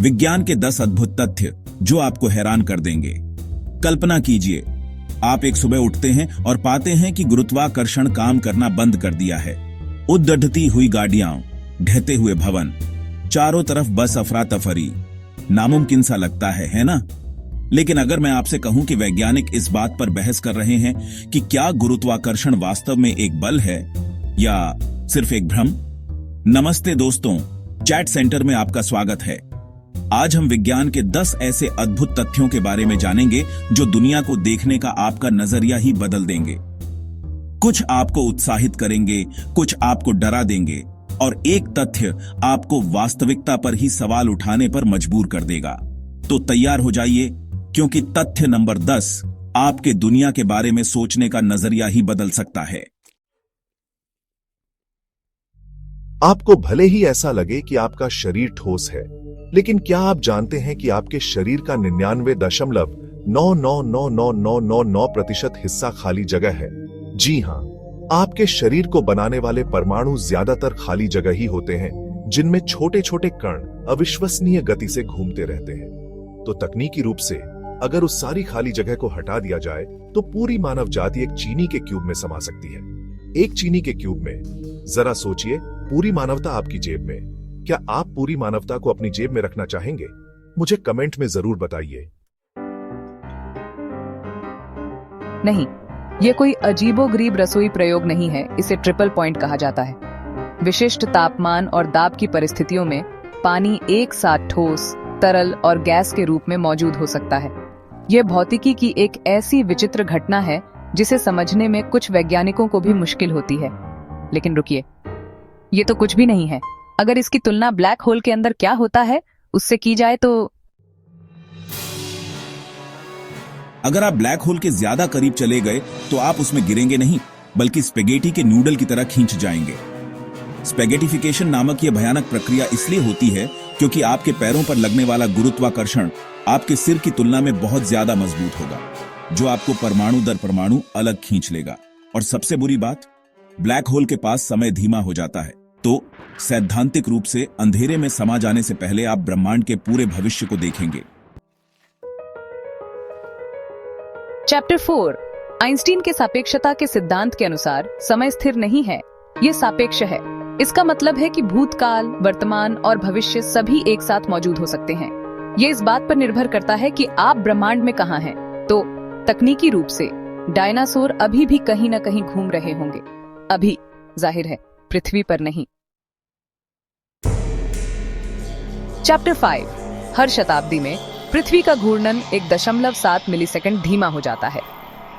विज्ञान के 10 अद्भुत तथ्य जो आपको हैरान कर देंगे। कल्पना कीजिए, आप एक सुबह उठते हैं और पाते हैं कि गुरुत्वाकर्षण काम करना बंद कर दिया है। उद्दढ़ती हुई गाड़ियां, ढहते हुए भवन, चारों तरफ बस अफरा तफरी। नामुमकिन सा लगता है ना? लेकिन अगर मैं आपसे कहूं कि वैज्ञानिक इस बात पर बहस कर रहे हैं कि क्या गुरुत्वाकर्षण वास्तव में एक बल है या सिर्फ एक भ्रम? नमस्ते दोस्तों, चैट सेंटर में आपका स्वागत है। आज हम विज्ञान के 10 ऐसे अद्भुत तथ्यों के बारे में जानेंगे जो दुनिया को देखने का आपका नजरिया ही बदल देंगे। कुछ आपको उत्साहित करेंगे, कुछ आपको डरा देंगे और एक तथ्य आपको वास्तविकता पर ही सवाल उठाने पर मजबूर कर देगा। तो तैयार हो जाइए, क्योंकि तथ्य नंबर 10 आपके दुनिया के बारे में सोचने का नजरिया ही बदल सकता है। आपको भले ही ऐसा लगे कि आपका शरीर ठोस है, लेकिन क्या आप जानते हैं कि आपके शरीर का 99.9999999% हिस्सा खाली जगह है? जी हां, आपके शरीर को बनाने वाले परमाणु ज्यादातर खाली जगह ही होते हैं, जिनमें छोटे छोटे कण अविश्वसनीय गति से घूमते रहते हैं। तो तकनीकी रूप से अगर उस सारी खाली जगह को हटा दिया जाए तो पूरी मानव जाति एक चीनी के क्यूब में समा सकती है। एक चीनी के क्यूब में। जरा सोचिए, पूरी मानवता आपकी जेब में। क्या आप पूरी मानवता को अपनी जेब में रखना चाहेंगे? मुझे कमेंट में जरूर बताइए। नहीं, ये कोई अजीबोगरीब रसोई प्रयोग नहीं है। इसे ट्रिपल पॉइंट कहा जाता है। विशिष्ट तापमान और दाब की परिस्थितियों में पानी एक साथ ठोस, तरल और गैस के रूप में मौजूद हो सकता है। यह भौतिकी की एक ऐसी विचित्र घटना है जिसे समझने में कुछ वैज्ञानिकों को भी मुश्किल होती है। लेकिन रुकिए, ये तो कुछ भी नहीं है। अगर इसकी तुलना ब्लैक होल के अंदर क्या होता है उससे की जाए तो अगर आप ब्लैक होल के ज्यादा करीब चले गए तो आप उसमें गिरेंगे नहीं, बल्कि स्पेगेटी के नूडल की तरह खींच जाएंगे। स्पेगेटिफिकेशन नामक यह भयानक प्रक्रिया इसलिए होती है क्योंकि आपके पैरों पर लगने वाला गुरुत्वाकर्षण आपके सिर की तुलना में बहुत ज्यादा मजबूत होगा, जो आपको परमाणु दर परमाणु अलग खींच लेगा। और सबसे बुरी बात, ब्लैक होल के पास समय धीमा हो जाता है। तो सैद्धांतिक रूप से अंधेरे में समा जाने से पहले आप ब्रह्मांड के पूरे भविष्य को देखेंगे। चैप्टर 4, आइंस्टीन के सापेक्षता के सिद्धांत के अनुसार समय स्थिर नहीं है, ये सापेक्ष है। इसका मतलब है कि भूतकाल, वर्तमान और भविष्य सभी एक साथ मौजूद हो सकते हैं। ये इस बात पर निर्भर करता है कि आप ब्रह्मांड में कहां हैं। तो तकनीकी रूप से डायनासोर अभी भी कहीं न कहीं घूम रहे होंगे। अभी, जाहिर है, पृथ्वी पर नहीं। चैप्टर 5, हर शताब्दी में पृथ्वी का घूर्णन 1.7 मिलीसेकंड धीमा हो जाता है।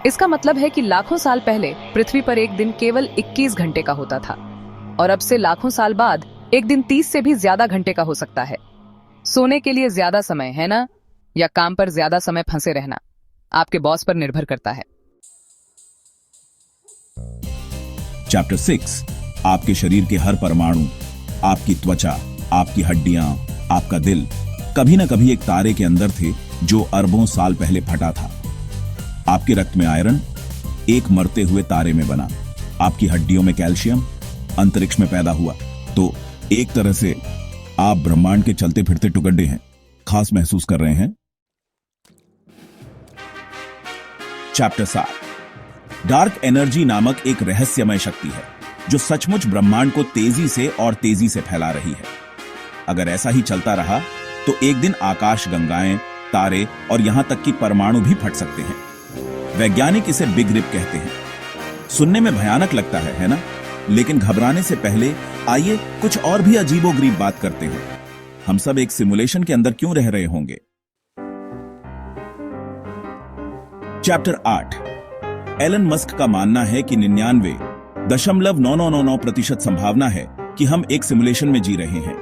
इसका मतलब है कि लाखों साल पहले पृथ्वी पर एक दिन केवल 21 घंटे का होता था और अब से लाखों साल बाद एक दिन 30 से भी ज्यादा घंटे का हो सकता है। सोने के लिए ज्यादा समय है ना, या काम पर ज्यादा समय फंसे रहना, आपके बॉस पर निर्भर करता है। चैप्टर 6, आपके शरीर के हर परमाणु, आपकी त्वचा, आपकी हड्डियां, आपका दिल कभी न कभी एक तारे के अंदर थे जो अरबों साल पहले फटा था। आपके रक्त में आयरन एक मरते हुए तारे में बना। आपकी हड्डियों में कैल्शियम अंतरिक्ष में पैदा हुआ। तो एक तरह से आप ब्रह्मांड के चलते फिरते टुकड़े हैं। खास महसूस कर रहे हैं? चैप्टर 7, डार्क एनर्जी नामक एक रहस्यमय शक्ति है जो सचमुच ब्रह्मांड को तेजी से और तेजी से फैला रही है। अगर ऐसा ही चलता रहा तो एक दिन आकाश गंगाएं, तारे और यहां तक कि परमाणु भी फट सकते हैं। वैज्ञानिक इसे बिग रिप कहते हैं। सुनने में भयानक लगता है ना? लेकिन घबराने से पहले आइए कुछ और भी अजीबोगरीब बात करते हैं। हम सब एक सिमुलेशन के अंदर क्यों रह रहे होंगे? चैप्टर 8, एलन मस्क का मानना है कि 99.9999% संभावना है कि हम एक सिमुलेशन में जी रहे हैं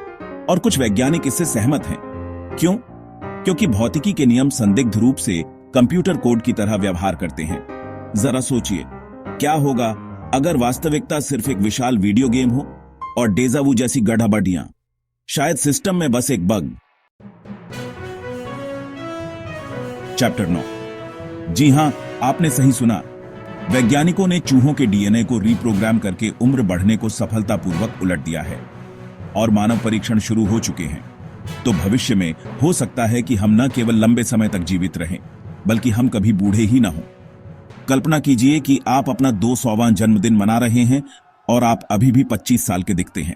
और कुछ वैज्ञानिक इससे सहमत हैं। क्यों? क्योंकि भौतिकी के नियम संदिग्ध रूप से कंप्यूटर कोड की तरह व्यवहार करते हैं। जरा सोचिए, क्या होगा अगर वास्तविकता सिर्फ एक विशाल वीडियो गेम हो और डेजावू जैसी गड़बड़ियां, शायद सिस्टम में बस एक बग। चैप्टर 9, जी हां, आपने सही सुना। वैज्ञानिकों ने चूहों के डीएनए को रीप्रोग्राम करके उम्र बढ़ने को सफलतापूर्वक उलट दिया है और मानव परीक्षण शुरू हो चुके हैं। तो भविष्य में हो सकता है कि हम न केवल लंबे समय तक जीवित रहें, बल्कि हम कभी बूढ़े ही ना हों। कल्पना कीजिए कि आप अपना 200वां जन्मदिन मना रहे हैं और आप अभी भी 25 साल के दिखते हैं।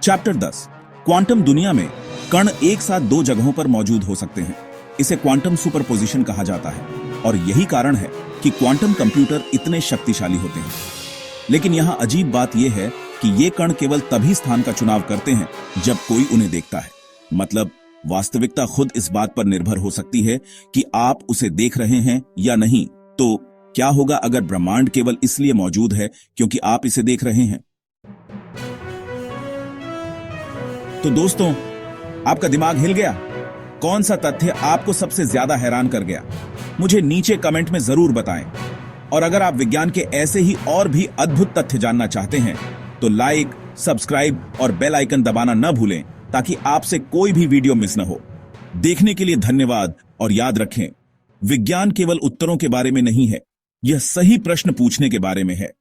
चैप्टर 10। क्वांटम दुनिया में कण एक साथ दो जगहों पर मौजूद हो सकते हैं। इसे क्वांटम सुपरपोजिशन कहा जाता है और यही कारण है कि क्वांटम कंप्यूटर इतने शक्तिशाली होते हैं। लेकिन यहां अजीब बात यह है कि ये कण केवल तभी स्थान का चुनाव करते हैं जब कोई उन्हें देखता है। मतलब वास्तविकता खुद इस बात पर निर्भर हो सकती है कि आप उसे देख रहे हैं या नहीं। तो क्या होगा अगर ब्रह्मांड केवल इसलिए मौजूद है क्योंकि आप इसे देख रहे हैं? तो दोस्तों, आपका दिमाग हिल गया? कौन सा तथ्य आपको सबसे ज्यादा हैरान कर गया? मुझे नीचे कमेंट में जरूर बताएं। और अगर आप विज्ञान के ऐसे ही और भी अद्भुत तथ्य जानना चाहते हैं तो लाइक, सब्सक्राइब और बेल आइकन दबाना न भूलें ताकि आपसे कोई भी वीडियो मिस न हो। देखने के लिए धन्यवाद और याद रखें, विज्ञान केवल उत्तरों के बारे में नहीं है, यह सही प्रश्न पूछने के बारे में है।